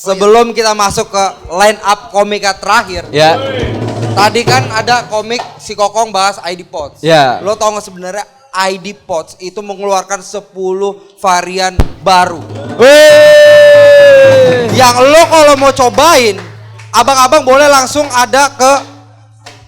Sebelum kita masuk ke line up komika terakhir. Ya. Tadi kan ada komik si Kokong bahas ID Pods. Ya. Lo tau gak sebenarnya ID Pods itu mengeluarkan 10 varian baru. Wih. Yang lo kalau mau cobain, abang-abang boleh langsung ada ke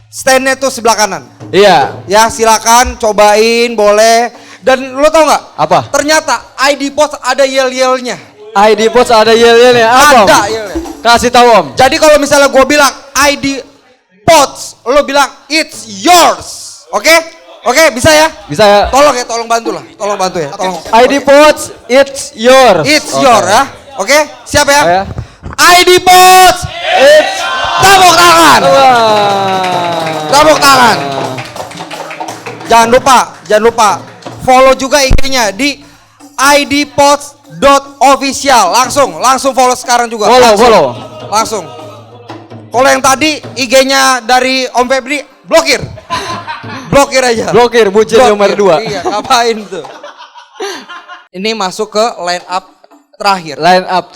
standnya tuh sebelah kanan. Iya. Ya silakan cobain boleh. Dan lo tau nggak? Apa? Ternyata ID Pods ada yel-yelnya. ID Pods ada yel-yelnya. Apa? Ada yelnya. Kasih tahu Om. Jadi kalau misalnya gue bilang ID Pods, lo bilang it's yours. Oke? Oke, bisa ya? Bisa ya? Tolong bantu lah. Tolong bantu ya. Tolong. ID Pods, it's yours. It's your ya. Oke, siap ya? Oh, ya. ID Pods, It's tepuk tangan. Tepuk tangan. Jangan lupa follow juga IG-nya di idpods.official. Langsung follow sekarang juga. Follow. Langsung. Kalau yang tadi IG-nya dari Om Febri, blokir aja. Blokir bucin nomor 2. Iya, ngapain tuh? Ini masuk ke line up terakhir. Line up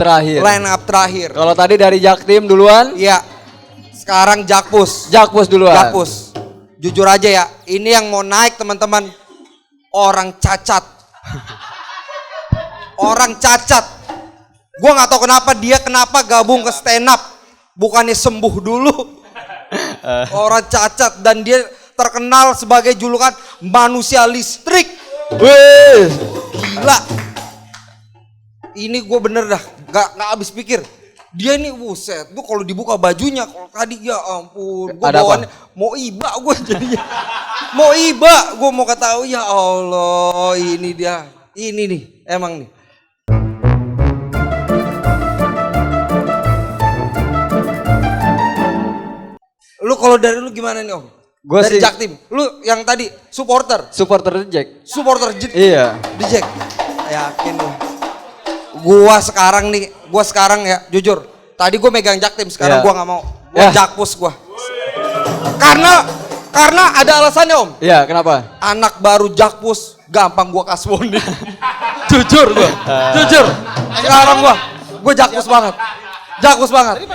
terakhir. Kalau tadi dari Jaktim duluan, iya. Sekarang Jakpus duluan. Jakpus. Jujur aja ya, ini yang mau naik teman-teman orang cacat. Orang cacat. Gua nggak tahu kenapa gabung ke stand up. Bukannya sembuh dulu. Orang cacat dan dia terkenal sebagai julukan manusia listrik. Wih. Gila. Ini gue bener dah gak habis pikir. Dia ini buset, gue kalau dibuka bajunya, kalau tadi ya ampun, gue bawaannya mau iba gue jadinya. Mau iba, gue mau kata ya Allah, ini dia. Ini nih, emang nih. Lu kalau dari lu gimana nih Om? Gua dari sih Jaktim. Lu yang tadi supporter Jack. Supporter Iya. di Jack. Yakin lu. Gua sekarang ya jujur. Tadi gua megang Jaktim, sekarang gua nggak mau. Gua Jakpus gua. Karena ada alasannya Om. Iya, kenapa? Anak baru Jakpus gampang gua kasbonin. Jujur gua. Jujur. Sekarang gua Jakpus banget. Jakpus banget.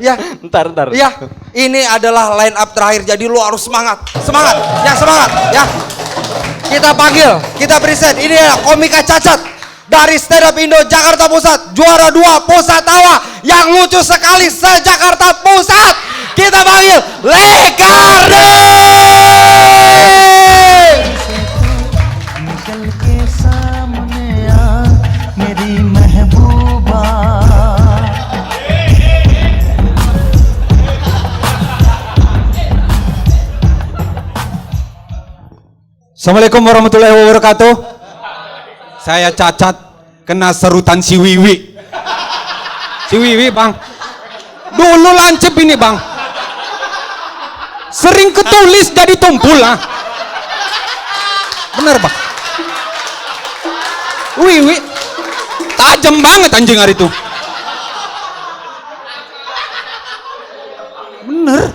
Ya, Ntar. ya, ini adalah line up terakhir. Jadi lu harus semangat, ya. Kita panggil, kita present. Ini ya komika cacat dari Stand Up Indo Jakarta Pusat, juara 2 Pusat Tawa yang lucu sekali se-Jakarta Pusat. Kita panggil Lekarde. Assalamualaikum warahmatullahi wabarakatuh. Saya cacat kena serutan si Wiwi. Si Wiwi bang, dulu lancip ini bang, sering ketulis jadi tumpul lah. Bener bang. Wiwi tajam banget anjing hari itu. Bener.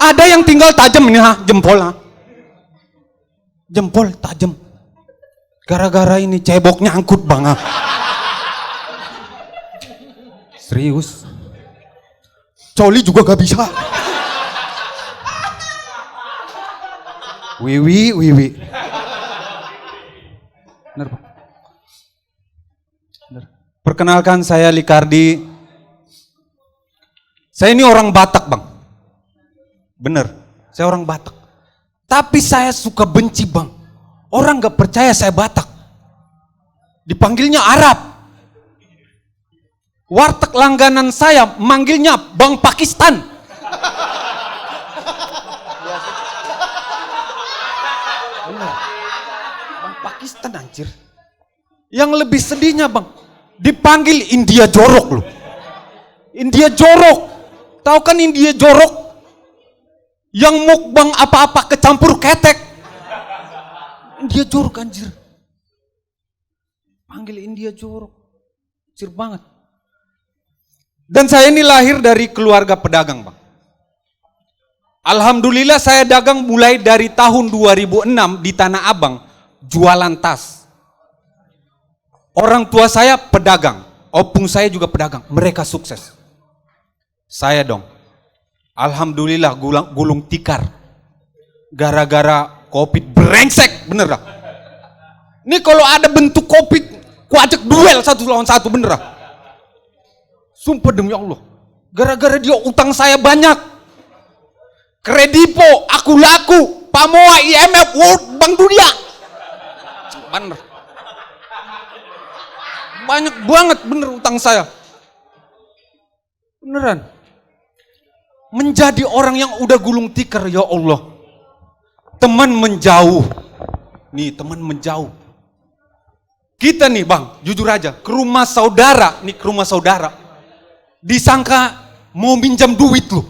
Ada yang tinggal tajam ini jempol jempol tajam. Gara-gara ini cebok nyangkut bang Serius. Coli juga gak bisa. Wiwi. Bener bang. Bener. Perkenalkan saya Likardi. Saya ini orang Batak bang. Bener, saya orang Batak. Tapi saya suka benci bang. Orang gak percaya saya Batak. Dipanggilnya Arab. Warteg langganan saya manggilnya Bang Pakistan. Bener. Bang Pakistan anjir. Yang lebih sedihnya bang, dipanggil India Jorok loh. India Jorok. Tahu kan India Jorok? Yang mukbang apa-apa kecampur ketek. India Jorok anjir. Panggil India Jorok. Anjir banget. Dan saya ini lahir dari keluarga pedagang bang. Alhamdulillah saya dagang mulai dari tahun 2006 di Tanah Abang. Jualan tas. Orang tua saya pedagang, opung saya juga pedagang, mereka sukses. Saya dong, alhamdulillah gulung tikar. Gara-gara Covid brengsek, bener dah. Ini kalau ada bentuk Covid, ku ajak duel 1 lawan 1, bener dah. Sumpah demi Allah, gara-gara dia utang saya banyak. Kredipo, aku laku, Pamoa, IMF, World Bank Dunia. Bener. Banyak banget bener utang saya. Beneran. Menjadi orang yang udah gulung tikar, ya Allah. Teman menjauh. Nih, teman menjauh. Kita nih bang, jujur aja, ke rumah saudara, disangka mau minjam duit loh.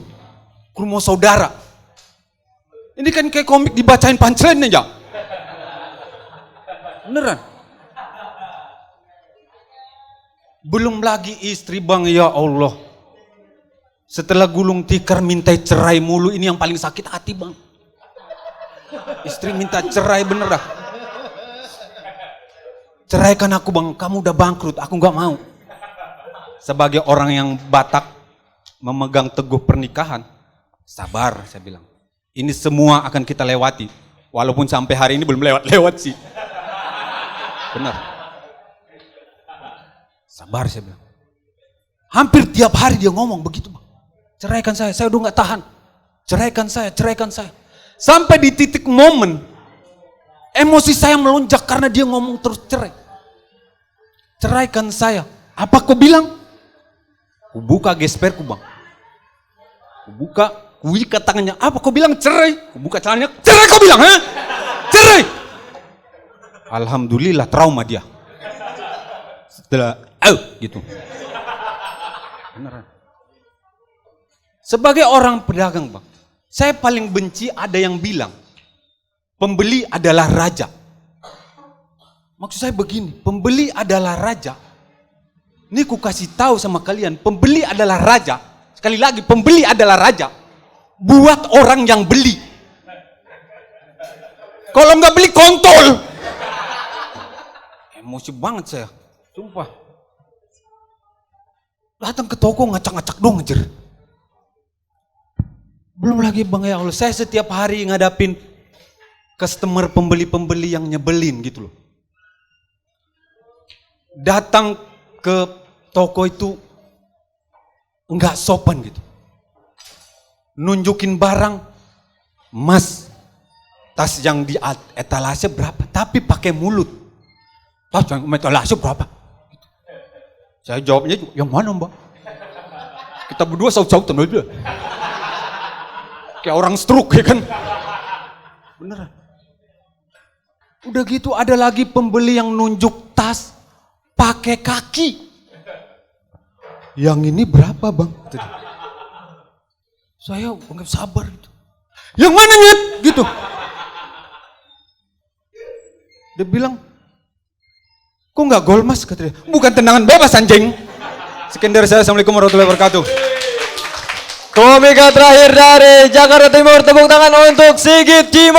Ke rumah saudara. Ini kan kayak komik dibacain punchline aja. Beneran. Belum lagi istri bang, ya Allah. Setelah gulung tikar minta cerai mulu, ini yang paling sakit hati bang. Istri minta cerai, bener dah. Ceraikan aku bang, kamu udah bangkrut, aku gak mau. Sebagai orang yang Batak, memegang teguh pernikahan, sabar saya bilang. Ini semua akan kita lewati. Walaupun sampai hari ini belum lewat-lewat sih. Benar. Sabar saya bilang. Hampir tiap hari dia ngomong begitu bang. Ceraikan saya udah gak tahan. Ceraikan saya. Sampai di titik momen, emosi saya melonjak karena dia ngomong terus cerai. Ceraikan saya. Apa kau bilang? Ku buka gesperku bang. Ku ikat tangannya. Apa kau bilang cerai? Ku buka celananya. Cerai kau bilang, ha? Cerai. Alhamdulillah trauma dia. Setelah, gitu. Beneran. Sebagai orang pedagang bang, saya paling benci ada yang bilang, pembeli adalah raja. Maksud saya begini, pembeli adalah raja. Ini ku kasih tahu sama kalian, pembeli adalah raja. Sekali lagi, pembeli adalah raja. Buat orang yang beli. Kalau nggak beli kontol. Emosi banget saya, sumpah. Datang ke toko ngacak-ngacak dong ngejer. Belum lagi bang, ya Allah, saya setiap hari ngadapin customer, pembeli-pembeli yang nyebelin gitu loh. Datang ke toko itu enggak sopan gitu. Nunjukin barang, mas, tas yang di etalase berapa? Tapi pakai mulut. Tas yang etalase berapa? Saya jawabnya, yang mana mbak? Kita berdua saut-sautan aja. Kayak orang stroke ya kan. Beneran. Udah gitu ada lagi pembeli yang nunjuk tas pakai kaki. Yang ini berapa bang? Saya nggak sabar gitu. Yang mana nyet? Gitu. Dia bilang, kok nggak gol mas? Katanya, bukan tendangan bebas anjing. Sekian dari saya, assalamualaikum warahmatullahi wabarakatuh. Komika terakhir dari Jakarta Timur, tepuk tangan untuk Sigit Cimol.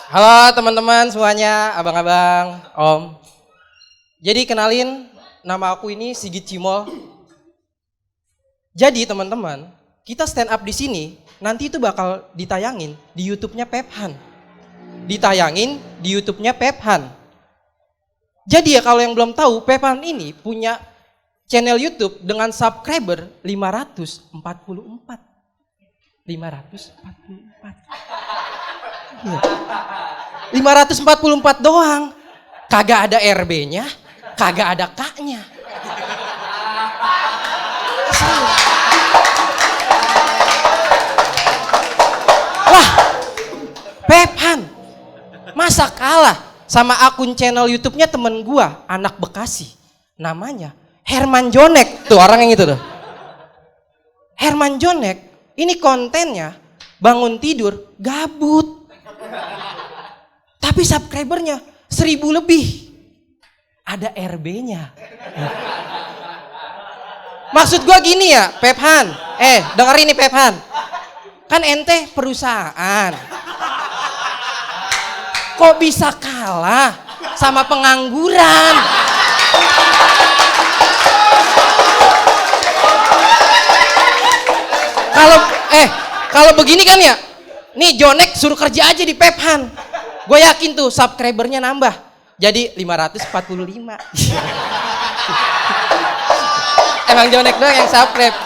Halo teman-teman semuanya, abang-abang, om. Jadi kenalin, nama aku ini Sigit Cimol. Jadi teman-teman, kita stand up di sini, nanti itu bakal ditayangin di YouTube-nya Pephan. Ditayangin di YouTube-nya Pephan. Jadi ya kalau yang belum tahu, Pephan ini punya channel YouTube dengan subscriber 544. 544. Iya. 544 doang. Kagak ada RB-nya, kagak ada K-nya. Wah, Pephan, masa kalah sama akun channel YouTube-nya temen gua, anak Bekasi. Namanya Herman Jonek. Tuh orang yang itu tuh. Herman Jonek, ini kontennya bangun tidur gabut. subscribernya 1000 lebih. Ada RB-nya. Maksud gua gini ya, Pephan. Dengerin nih Pephan. Kan ente perusahaan. Kok bisa kalah sama pengangguran? Kalau begini kan ya, nih Jonek suruh kerja aja di Pephan. Gue yakin tuh subscribernya nambah. Jadi 545. Emang Jonek doang yang subscribe.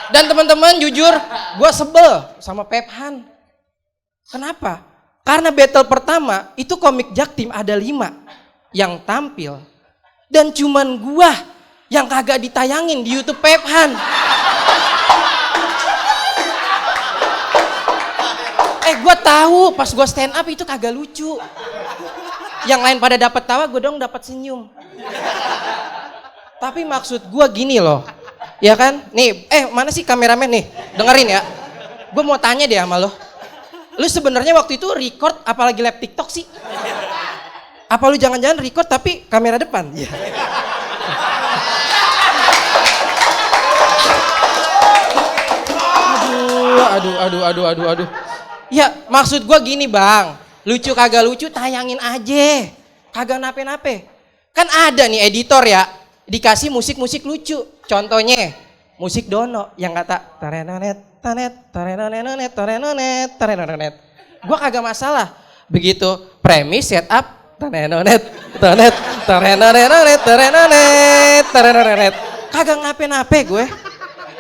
Dan teman-teman jujur, gue sebel sama Pephan. Kenapa? Karena battle pertama itu komik Jaktim ada 5 yang tampil. Dan cuman gue yang kagak ditayangin di YouTube Pephan. Gue tahu pas gue stand up itu kagak lucu. Yang lain pada dapat tawa, gue dong dapat senyum. Tapi maksud gue gini loh, ya kan? Nih, mana sih kameramen nih? Dengerin ya. Gue mau tanya deh sama lo. Lu sebenarnya waktu itu record apalagi live TikTok sih? Apa lu jangan-jangan record tapi kamera depan? Iya. Aduh. Ya maksud gua gini bang, lucu kagak lucu tayangin aja, kagak nape-nape. Kan ada nih editor ya, dikasih musik-musik lucu. Contohnya musik Dono yang kata tarenanet tanet tarenanet tarenanet tarenanet. Gua kagak masalah. Begitu premis setup tarenanet tanet tarenanet tarenanet tarenanet. Kagak nape-nape gue.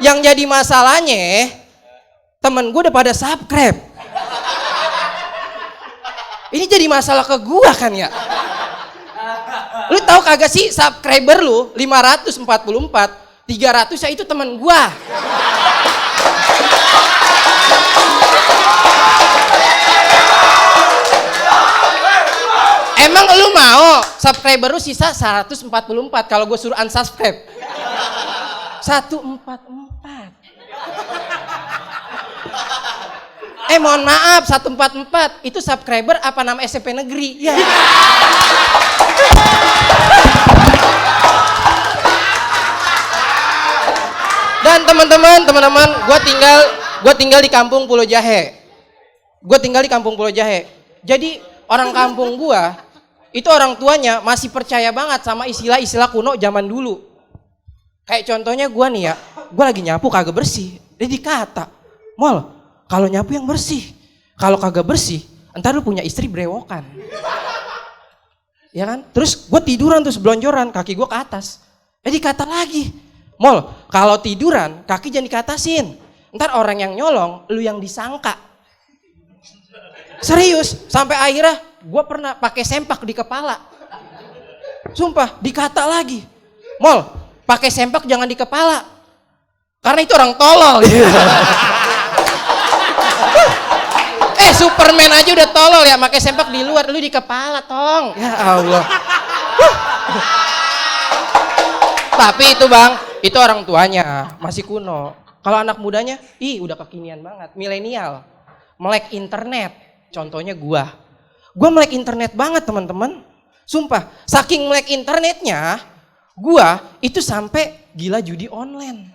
Yang jadi masalahnya temen gue udah pada subscribe. Ini jadi masalah ke gua kan ya. Lu tahu kagak sih subscriber lu 544, 300 ya itu temen gua. Emang lu mau subscriber lu sisa 144 kalau gua suruh unsubscribe? 144. Mohon maaf 144 itu subscriber apa nama SMP negeri ya. Dan teman-teman gue tinggal di kampung Pulau Jahe. Jadi orang kampung gue itu orang tuanya masih percaya banget sama istilah-istilah kuno zaman dulu. Kayak contohnya gue nih ya, gue lagi nyapu kagak bersih, dia dikata, Mol, kalau nyapu yang bersih, kalau kagak bersih, entar lu punya istri brewokan. Ya kan? Terus gue tiduran tuh sebelonjoran, kaki gue ke atas. Dikata lagi, Mol, kalau tiduran kaki jangan dikatasin. Entar orang yang nyolong, lu yang disangka. Serius, sampai akhirnya gue pernah pakai sempak di kepala. Sumpah, dikata lagi, Mol, pakai sempak jangan di kepala. Karena itu orang tolol. Superman aja udah tolol ya, pakai sempak di luar, lu di kepala tong. Ya Allah. Tapi itu bang, itu orang tuanya masih kuno. Kalau anak mudanya, udah kekinian banget, milenial, melek internet. Contohnya gua melek internet banget teman-teman. Sumpah, saking melek internetnya, gua itu sampai gila judi online,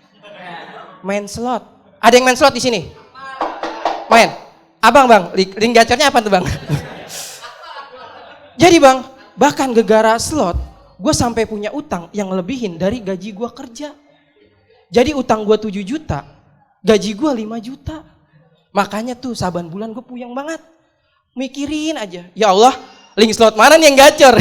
main slot. Ada yang main slot di sini? Main. Abang bang, link gacornya apa tuh bang? Jadi bang, bahkan gegara slot, gue sampai punya utang yang lebihin dari gaji gue kerja. Jadi utang gue 7 juta, gaji gue 5 juta. Makanya tuh saban bulan gue puyeng banget. Mikirin aja, ya Allah, link slot mana nih yang gacor?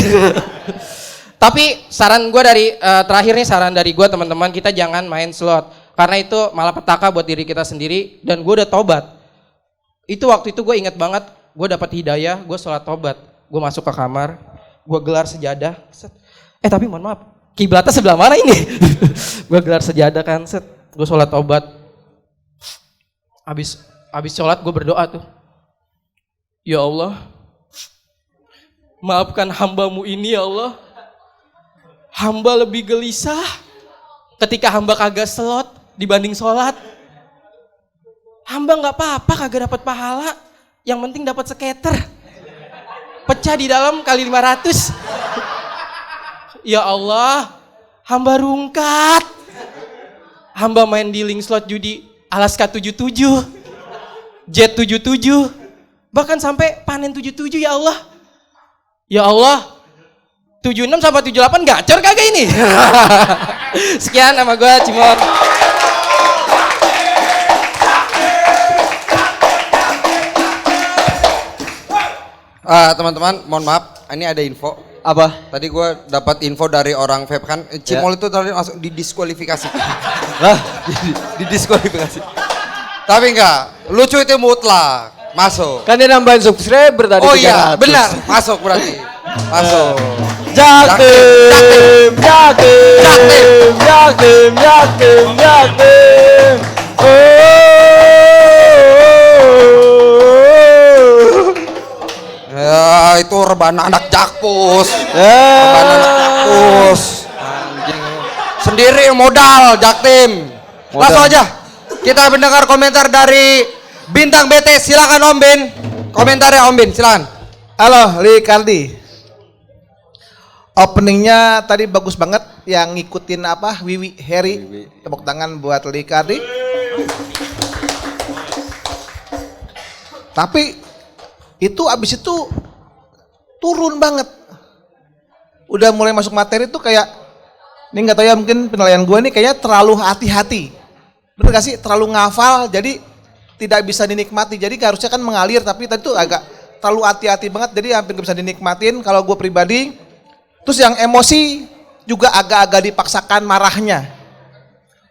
Tapi saran gue terakhir nih saran dari gue teman-teman, kita jangan main slot. Karena itu malah petaka buat diri kita sendiri dan gue udah tobat. Itu waktu itu gue inget banget, gue dapat hidayah, gue sholat tobat, gue masuk ke kamar, gue gelar sejadah, tapi mohon maaf, kiblatnya sebelah mana ini? Gue gelar sejadah kan, gue sholat tobat, abis sholat gue berdoa tuh, ya Allah, maafkan hambamu ini ya Allah, hamba lebih gelisah ketika hamba kagak slot dibanding sholat. Hamba nggak apa-apa kagak dapat pahala, yang penting dapat skater. pecah di dalam kali 500. Ya Allah, hamba rungkat. Hamba main di link slot judi Alaska 77, Jet 77, bahkan sampai panen 77 ya Allah. Ya Allah, 76 sampai 78 gacor kagak ini? Sekian nama gue Cimor. Teman-teman, mohon maaf, ini ada info. Apa? Tadi gue dapat info dari orang vape kan, Cimol itu tadi langsung didiskualifikasi. Lah, Didiskualifikasi. Tapi enggak, lucu itu mutlak, masuk. kan dia nambahin subscriber tadi. Oh iya, 300. benar, masuk berarti. Masuk. Jaktim, jaktim, jaktim, jaktim, jaktim. Ya, itu rebana anak jakpus. Rebana anak jakpus. Anjing. Sendiri modal Jaktim. Langsung aja. Kita mendengar komentar dari Bintang BT. Silakan Om Bin. Komentarnya Om Bin, silakan. Halo, Ricardi. Openingnya tadi bagus banget, yang ngikutin apa, Wiwi Harry. Tepuk tangan buat Ricardi. Tapi itu abis itu turun banget. Udah mulai masuk materi tuh kayak, ini nggak tahu ya, mungkin penilaian gue nih kayaknya terlalu hati-hati. Bener gak sih? Terlalu ngafal, jadi tidak bisa dinikmati. Jadi harusnya kan mengalir, tapi tadi tuh agak terlalu hati-hati banget, jadi hampir gak bisa dinikmatin kalau gue pribadi. Terus yang emosi juga agak-agak dipaksakan marahnya.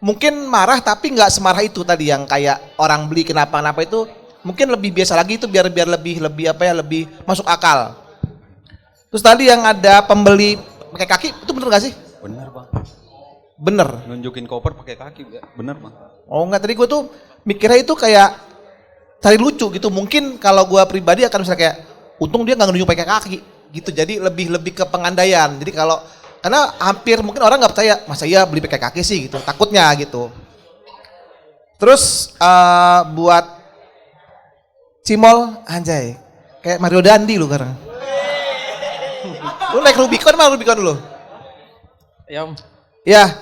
Mungkin marah tapi nggak semarah itu tadi yang kayak orang beli kenapa-napa itu. Mungkin lebih biasa lagi itu biar lebih apa ya, lebih masuk akal. Terus tadi yang ada pembeli pakai kaki itu bener gak sih? Bener bang. Bener. Nunjukin koper pakai kaki, ya. Bener bang. Oh enggak, tadi gue tuh mikirnya itu kayak cari lucu gitu. Mungkin kalau gue pribadi akan misalnya kayak untung dia nggak nunjuk pakai kaki gitu. Jadi lebih ke pengandaian. Jadi karena hampir mungkin orang nggak percaya, masa iya beli pakai kaki sih gitu. Takutnya gitu. Terus buat Cimol, anjay, kayak Mario Dandi lu sekarang. Lu naik Rubicon mana Rubicon dulu? Ya Om. Ya.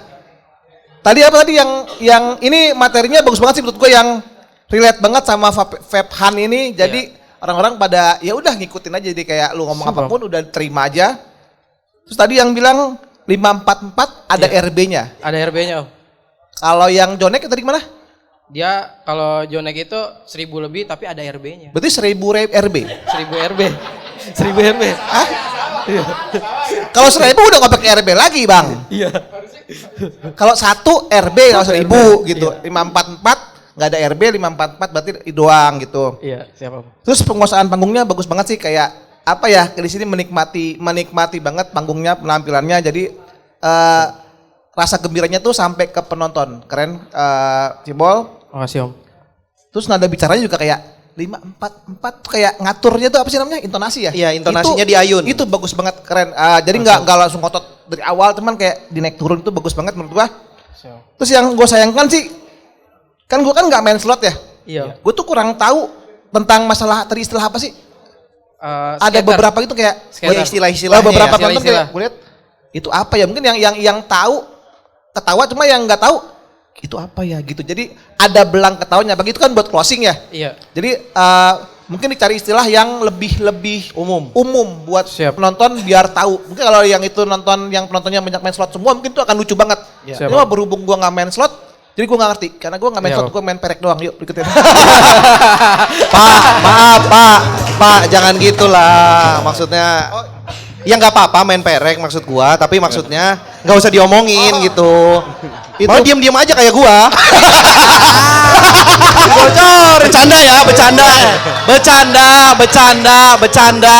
Tadi apa tadi yang ini materinya bagus banget sih menurut gue, yang relate banget sama vape Han ini. Jadi orang-orang pada ya udah ngikutin aja, jadi kayak lu ngomong Super. apapun udah terima aja. Terus tadi yang bilang 544 ada RB-nya. Ada RB-nya Om. Kalau yang Jonek tadi gimana? Dia kalau Jonek itu 1000 lebih tapi ada RB-nya. Berarti 1000 RB. 1000 RB. 1000 RB. Hah? Kalau 1000 udah nggak pakai RB lagi bang. Iya. Kalau 1 RB kalau 1000 gitu. 544 nggak ada RB, 544 berarti doang gitu. Iya, siapa Om? Terus penguasaan panggungnya bagus banget sih, kayak apa ya, di sini menikmati banget panggungnya, penampilannya. Jadi rasa gembiranya tuh sampai ke penonton. Keren Cibol. Makasih Om. Terus nada bicaranya juga kayak 544 tuh kayak ngaturnya tuh apa sih namanya? Intonasi ya? Iya, intonasinya Itu- di ayun. Itu bagus banget, keren. Jadi nggak langsung ngotot dari awal, teman kayak dinaik turun itu bagus banget menurut gua. Terus yang gue sayangkan sih, kan gue kan nggak main slot ya. Iya. Gue tuh kurang tahu tentang masalah tadi, istilah apa sih? Ada Skater. beberapa itu kayak Skater. istilah-istilahnya. Beberapa ya. penonton kayak gue lihat itu apa ya? Mungkin yang tahu ketawa, cuma yang nggak tahu itu apa ya gitu. Jadi ada belang ketawanya. Begitu kan buat closing ya. Iya. Jadi mungkin dicari istilah yang lebih umum buat Siap. penonton biar tahu. Mungkin kalau yang itu yang penontonnya banyak main slot semua, mungkin itu akan lucu banget. Siap. Ini mah berhubung gua nggak main slot, jadi gua nggak ngerti. Karena gua nggak main Iya, slot, Bang. gua main perek doang. Yuk ikutin. Pak, maaf Pak, jangan gitulah. Maksudnya, ya nggak apa-apa main perek maksud gua, tapi maksudnya nggak usah diomongin gitu. Mau diem-diem aja kayak gua. Bocor, bercanda ya, bercanda.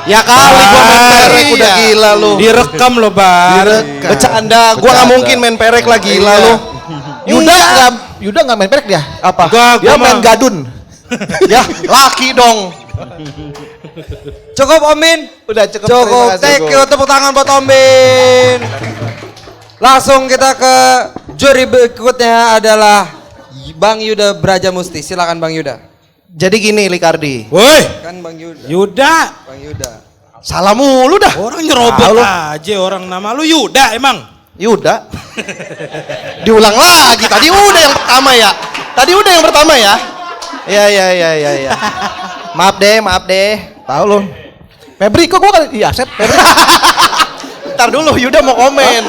Ya kali gua main perek udah gila lu. Direkam loh Bar. Bercanda, gua nggak mungkin main perek lah gila lu. Yuda nggak main perek dia. Apa? Dia main gadun. Ya, laki dong. Cukup Om Bin? Udah cukup. Cukup, terima kasih, thank Bro. you, tepuk tangan buat Om Bin. Langsung kita ke juri berikutnya adalah Bang Yuda Brajamusti. Silakan Bang Yuda. Jadi gini Likardi. Woi, Kan Bang Yuda. Yuda. Bang Yuda. Salah mulu dah. Orang nyerobot Tahu lu. aja orang nama lu Yuda emang. Yuda. Diulang lagi. Tadi udah yang pertama ya. Tadi udah yang pertama ya. Ya. Maaf deh. Tahu lu. Febri kok gua kali iya, Sep. Febri. Ntar dulu Yuda mau komen.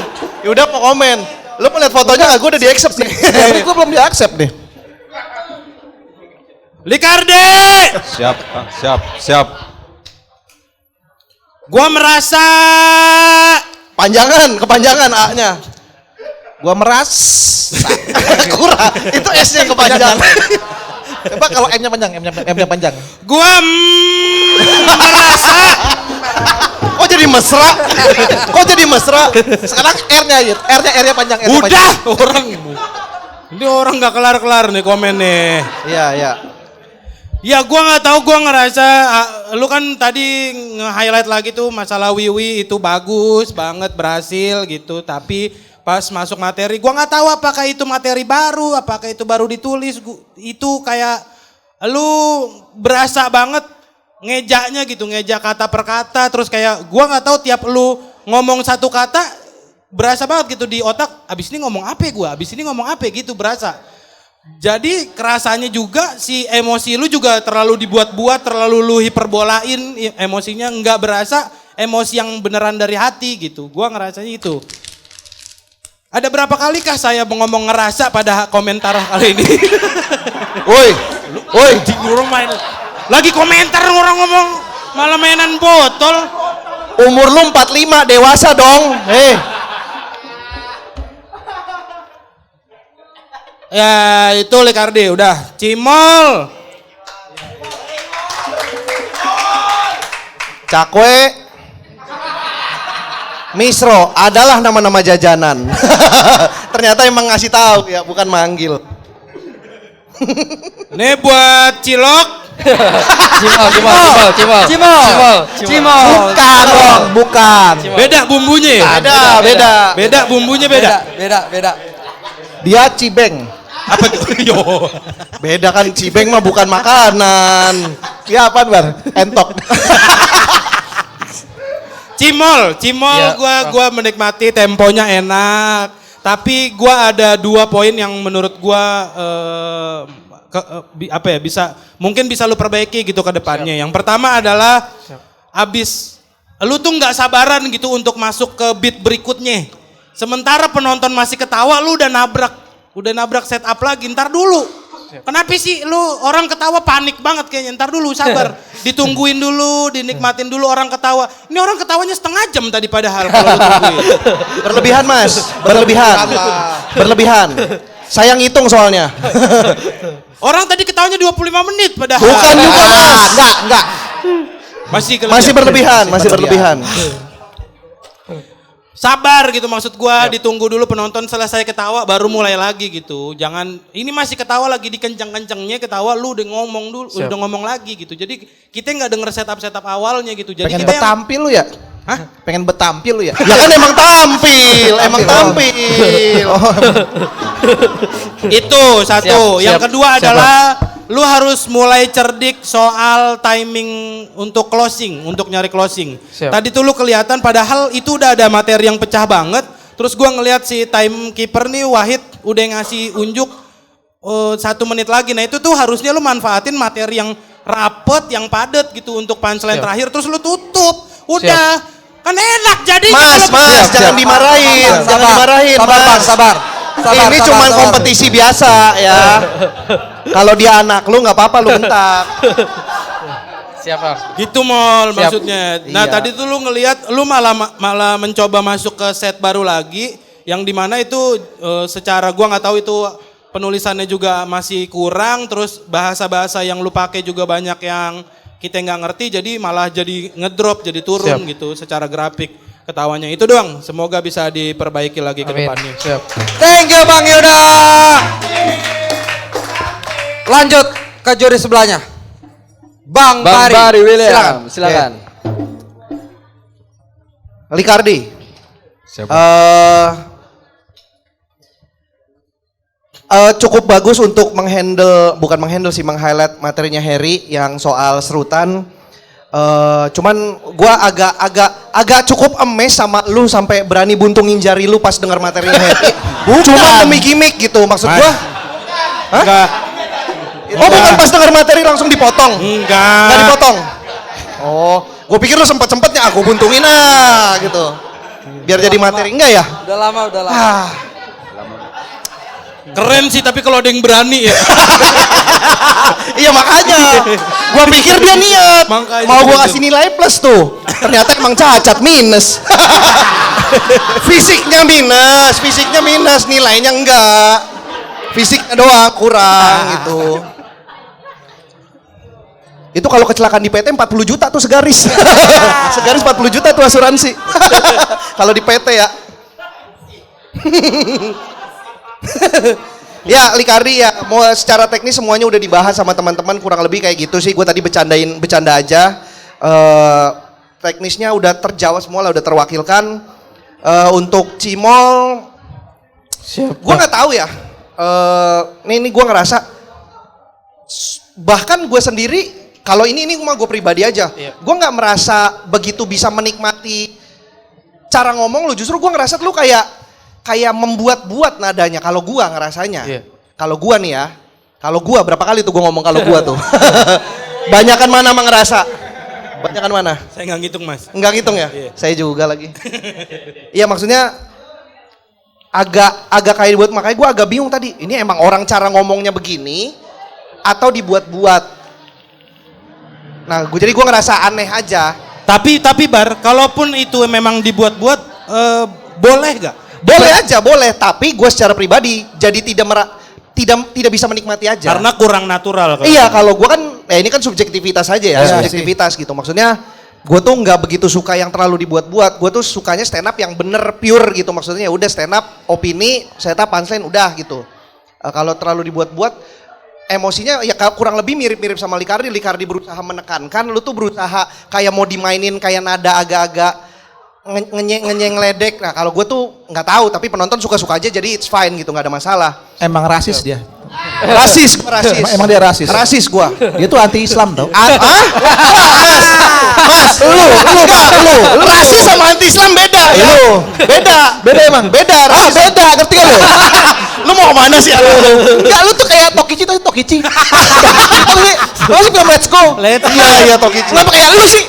Lu mau lihat fotonya enggak? Gua udah di-accept nih. Febri gua belum di-accept nih. Likardi. Siap. Gua merasa Kepanjangan A-nya. Gua kurang. Itu S-nya kepanjangan. Coba kalau M-nya panjang. gua merasa Kok jadi mesra? Sekarang R-nya panjang. udah orang. Ini orang nggak kelar-kelar nih komen nih. Iya. Ya gua nggak tahu, gua ngerasa lu kan tadi nge-highlight lagi tuh masalah Wiwi itu bagus banget berhasil gitu, tapi pas masuk materi gua nggak tahu apakah itu materi baru, apakah itu baru ditulis, itu kayak lu berasa banget ngejaknya gitu, ngejak kata per kata, terus kayak gua nggak tahu tiap lu ngomong satu kata berasa banget gitu di otak, abis ini ngomong apa ya gua, abis ini ngomong apa ya gitu berasa. Jadi kerasanya juga si emosi lu juga terlalu dibuat-buat, terlalu lu hiperbolain emosinya, nggak berasa emosi yang beneran dari hati gitu. Gua ngerasanya itu. Ada berapa kalikah saya ngomong ngerasa pada komentar kali ini? Woi. Orang main lagi komentar orang ngomong malah mainan botol. Umur lu 45, dewasa dong. Ya itu Likardi udah. Cimol. Cakwe. Misro adalah nama-nama jajanan. Ternyata emang ngasih tahu ya, bukan manggil. Nih buat Cilok. Cimol. Bukan. Beda bumbunya ya? Beda. Beda bumbunya beda. Beda. Dia cibeng. Apa tuh? Yo. Beda kan, cibeng mah bukan makanan. Ya apa Bar? Entok. Cimol Ya. gua menikmati temponya enak. Tapi gua ada 2 poin yang menurut gua mungkin bisa lu perbaiki gitu ke depannya. Yang pertama adalah abis lu tuh nggak sabaran gitu untuk masuk ke beat berikutnya. Sementara penonton masih ketawa, lu udah nabrak setup lagi. Ntar dulu. Kenapa sih lu orang ketawa panik banget kayaknya? Ntar dulu, sabar. Ditungguin dulu, dinikmatin dulu orang ketawa. Ini orang ketawanya setengah jam tadi padahal kalau lu tungguin. Berlebihan Mas, berlebihan. Saya ngitung soalnya. Orang tadi ketawanya 25 menit padahal. Bukan juga Mas, enggak. Masih berlebihan. Sabar gitu maksud gua, ditunggu dulu penonton selesai ketawa baru mulai lagi gitu. Jangan ini masih ketawa lagi dikencang-kencangnya ketawa, lu udah ngomong lagi gitu. Jadi kita nggak denger setup awalnya gitu. Jadi Pengen kita betampil lu ya? Hah? Pengen betampil lu ya? Ya kan emang tampil. Itu satu. Siap, Yang siap. kedua Siap, adalah lu harus mulai cerdik soal timing untuk closing, untuk nyari closing. Siap. Tadi tuh lu kelihatan padahal itu udah ada materi yang pecah banget. Terus gua ngelihat si timekeeper nih Wahid udah ngasih unjuk 1 menit lagi. Nah itu tuh harusnya lu manfaatin materi yang rapet, yang padat gitu untuk punchline Siap. terakhir. Terus lu tutup. Udah. Kan enak jadi. Mas, jangan dimarahin, Sabar. Ini cuma kompetisi biasa ya. Kalau dia anak lu nggak apa-apa lu bentak. Siap. Gitu Mol Siap. maksudnya. Nah Iya. tadi tuh lu ngelihat lu malah mencoba masuk ke set baru lagi yang dimana itu secara gua nggak tahu itu penulisannya juga masih kurang, terus bahasa-bahasa yang lu pakai juga banyak yang kita nggak ngerti, jadi malah jadi ngedrop, jadi turun Siap. gitu secara grafik ketawanya. Itu doang. Semoga bisa diperbaiki lagi ke Amin. depannya. Siap. Thank you Bang Yuda. Lanjut ke juri sebelahnya. Bang Bari William, silakan. Likardi. Siapa? cukup bagus untuk meng-highlight materinya Harry yang soal serutan. Cuman gua agak cukup emes sama lu sampai berani buntungin jari lu pas dengar materinya Harry. Cuma demi gimmick gitu maksud gua. Hah? Enggak. Oh bukan pas dengar materi langsung dipotong? Enggak. Nggak dipotong? Oh, gua pikir lu sempet-sempetnya aku buntungin gitu. Biar jadi materi, enggak ya? Udah lama. Keren sih tapi kalau ada yang berani ya. Iya makanya, gua pikir dia niat, Makanya mau gua gitu. kasih nilai plus tuh, ternyata emang cacat minus. Fisiknya minus, nilainya enggak. Fisiknya doang kurang gitu. Itu kalau kecelakaan di PT 40 juta tuh segaris. Segaris 40 juta tuh asuransi. Kalau di PT ya. Ya Likardi ya, mau secara teknis semuanya udah dibahas sama teman-teman kurang lebih kayak gitu sih. Gue tadi bercanda aja. Teknisnya udah terjawab semua lah, udah terwakilkan. Untuk Cimol, gue nggak tahu ya. Ini gue ngerasa, bahkan gue sendiri, kalau ini cuma gue pribadi aja, gue nggak merasa begitu bisa menikmati cara ngomong lu. Justru gue ngerasa lu kayak membuat-buat nadanya kalau gua ngerasanya. Kalau gua nih ya. Kalau gua berapa kali tuh gua ngomong kalau gua tuh. Banyakan mana emang ngerasa? Banyakan mana? Saya nggak ngitung Mas. Enggak ngitung ya? Saya juga lagi. Iya maksudnya agak kayak dibuat, makanya gua agak bingung tadi. Ini emang orang cara ngomongnya begini atau dibuat-buat? Nah, jadi gua ngerasa aneh aja. Tapi Bar, kalaupun itu memang dibuat-buat, boleh gak? Boleh aja, boleh. Tapi gue secara pribadi jadi tidak bisa menikmati aja. Karena kurang natural. Iya, kalau gue kan, ini kan subjektivitas aja ya, subjektivitas gitu. Maksudnya, gue tuh nggak begitu suka yang terlalu dibuat-buat. Gue tuh sukanya stand up yang bener pure gitu. Maksudnya ya udah stand up, opini, stand up, punchline, udah gitu. Kalau terlalu dibuat-buat, emosinya ya kurang lebih mirip-mirip sama Likardi. Likardi berusaha menekankan, lu tuh berusaha kayak mau dimainin kayak nada agak-agak ngeledek. Nah kalau gue tuh nggak tahu, tapi penonton suka-suka aja, jadi it's fine gitu, nggak ada masalah. Emang rasis dia. Rasis. Emang dia rasis. Rasis gue. Dia tuh anti Islam tau. Mas, lu rasis sama anti Islam beda ya? Beda emang, beda. Rasis. Beda, ngerti gak lu? Lu mau kemana sih? Enggak, lu tuh kayak Tokichi tadi, Tokichi. Lu sih film Let's Go. Iya Tokichi. Kenapa kayak lu sih?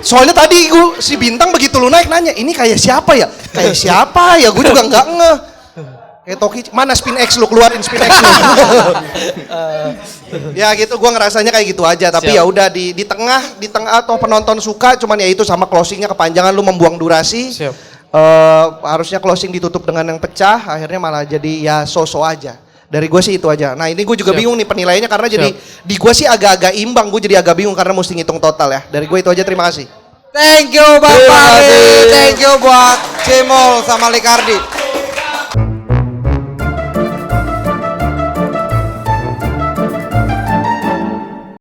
Soalnya tadi si Bintang begitu lu naik nanya, ini kayak siapa ya? Kayak siapa ya? Gue juga nggak ngeh. Kayak Tokichi, mana Spin X lu, keluarin Spin X lu. Ya gitu, gue ngerasanya kayak gitu aja. Tapi ya udah di tengah atau penonton suka, cuman ya itu sama closingnya kepanjangan, lu membuang durasi. Harusnya closing ditutup dengan yang pecah, akhirnya malah jadi ya so-so aja. Dari gue sih itu aja. Nah ini gue juga bingung nih penilaiannya karena jadi di gue sih agak-agak imbang. Gue jadi agak bingung karena mesti ngitung total ya. Dari gue itu aja, terima kasih. Thank you Bapak. Thank you buat Cimol sama Likardi.